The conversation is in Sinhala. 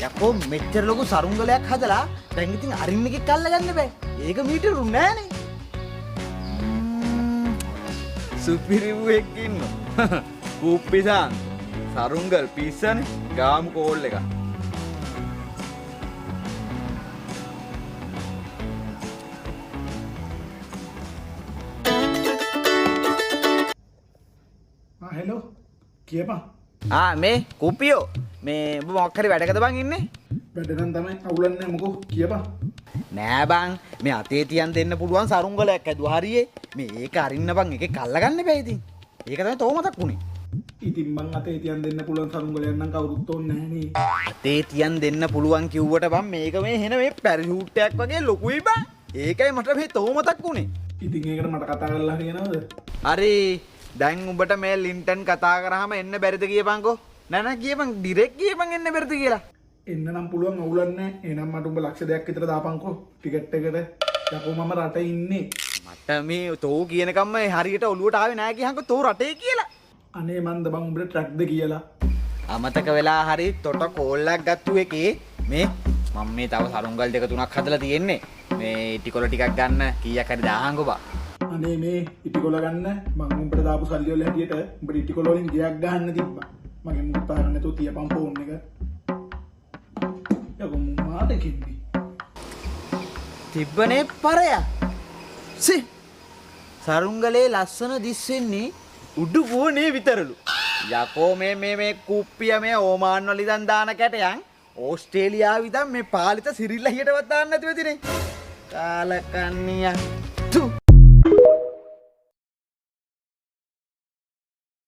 යකෝ මෙච්චර ලොකු සරුංගලයක් හදලා දැන් ඉතින් අරින්න එකක් අල්ලගන්න බෑ. ඒක මීටරු නෑනේ. සුපිරිවුවෙක් ඉන්නවා. කුප්පිසන් සරුංගල් පිස්සනේ ගාමු කෝල් එක. හෙලෝ කියපන්. මේ කුප්පියෝ මේ ඔබ මොකක් හරි වැඩකද බං ඉන්නේ? වැඩ නම් තමයි අවුලන්නේ මොකෝ කියපන්. නෑ බං මේ අතේ තියන් දෙන්න පුළුවන් සරුංගලයක් ඇදුවා හරියේ. මේ ඒක අරින්න බං එකේ කල්ලා බෑ ඉතින්. ඒක තමයි තෝ මතක් වුනේ. ඉතින් මං අතේ තියන් දෙන්න පුළුවන් සරුංගලයක් නම් කවුරුත් ඕනේ නැහැ නේ. අතේ තියන් දෙන්න පුළුවන් කිව්වට බං මේක මේ හෙන මේ පැරෂූට් එකක් වගේ ලොකුයි බං. ඒකයි මට මේ තෝ මතක් වුනේ. ඉතින් ඒකට මට කතා කරලා හරියනවද? හරි දැන් උඹට මේ ලින්ටන් කතා කරාම එන්න බැරිද කියපන්කෝ. නෑ නෑ කියපන් ඩිරෙක්ට් කියපන් එන්න බැරිද කියලා. එන්න නම් පුළුවන් අවුලන්නේ. එහෙනම් මට උඹ ලක්ෂ දෙකක් විතර දාපන්කෝ ටිකට් එකට. යකෝ මම රටේ ඉන්නේ. මට මේ තෝ කියනකම්ම හරියට ඔලුවට ආවේ නෑ කියහන්කෝ තෝ රටේ කියලා. අනේ මන්ද බං උඹට ට්‍රැක්ද කියලා. අමතක වෙලා හරි තොට කෝල්ලක් ගත්තු එකේ මේ මම මේ තව සරුංගල් දෙක තුනක් හදලා තියෙන්නේ. මේ ඉටිකොල ටිකක් ගන්න කීයක් හරි දාහන්කෝ බා. අනේ මේ ඉටිකොල ගන්න මම උඹට දාපු සල්ලි වල හැටියට උඹට ඉටිකොල වලින් ගයක් ගහන්න තිබ්බා. මගේ මුත් පාරන්න නැතුව තියපන් ෆෝන් එක. යකෝ මාත කිව්වි. තිබ්බනේ පරයා. සි සරුංගලේ ලස්සන දිස් වෙන්නේ උඩු පොනේ විතරලු. යකෝ මේ කුප්පිය මේ ඕමාන් වල ඉඳන් දාන කැටයන් ඕස්ට්‍රේලියාව ඉඳන් මේ පාලිත සිරිල්ලා හියටවත් දාන්න නැතුව ඉතිනේ. කාලකන්නියා. තු